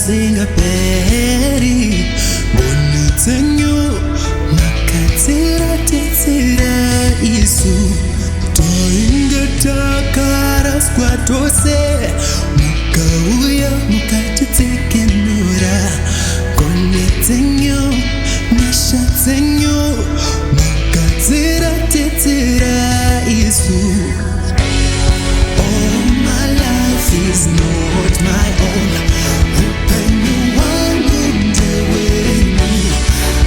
singaperi bonitenyo makatira tetsira isu toingetakara skwatose mukauya mukatitekenura konitenyo nashatsenyo makatira tetsira isu. All my life is not my own. Upenyu wangu ndeweni.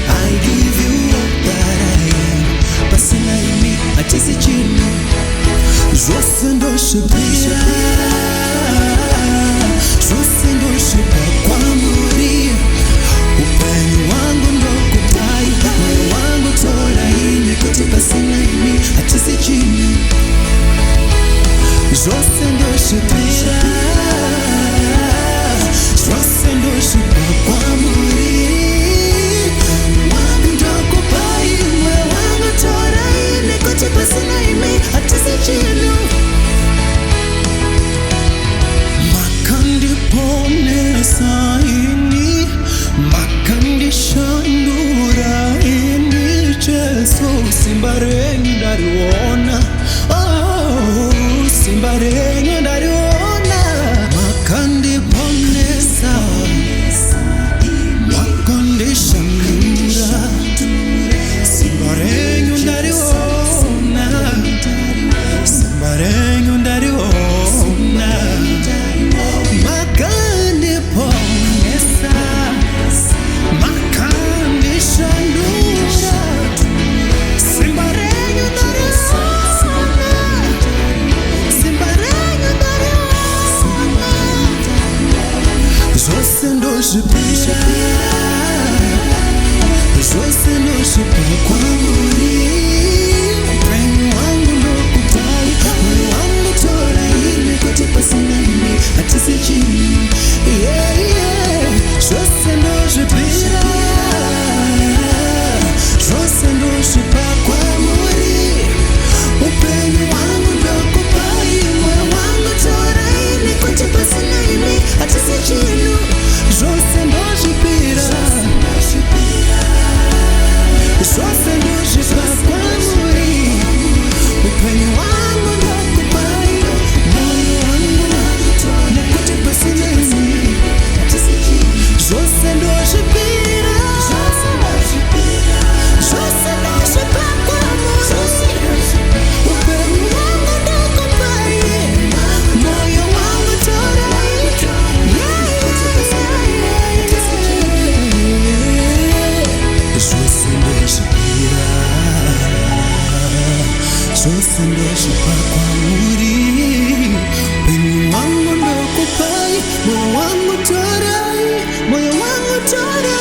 I give you all that I am. Basi na imi atisi chini. Jose ndo shipira. Jose ndo shipa kwa muri. Upenyu wangu ndo kupai. Moyo wangu tora ini kote. Basi na imi atisi chini. Jose ndo shipira. Jose ndo shipa kwa muri. Wangu ndo kupai. Moyo wangu tora ini kote. Basi na imi atisi chini. Makandi pone saini. Makandi shandura ini. Jesu simbarengi ndariona. Simbarengi ndariona. Makandi pone saini. Makandi shandura. Simbarengi ndariona. Simbarengi ndariona. Makandi pone saini. Makandi shandura. Simbarengi ndariona. Simbarengi ndariona. Jose ndo shipira. Jose ndo shipa kwa muri. Upenyu wangu ndo kupai. Moyo wangu tora ini kote. Basi na imi atisi chini. Yeah, yeah. Jose ndo shipira. Jose ndo shipa kwa muri. Upenyu wangu ndo kupai. Moyo wangu tora ini kote. Basi na imi atisi chini. Jose ndo shipira. Jose ndo shipa kwa muri. Upenyu wangu ndo kupai. Moyo wangu na kote. Basi na imi atisi chini. Jose ndo shipira. Jose ndo shipa kwa muri. Upenyu wangu ndo kupai. Moyo wangu tora ini. Jose ndo shipira. Jose ndo shipa kwa muri. Upenyu wangu ndo kupai. Moyo wangu tora. Moyo wangu tora.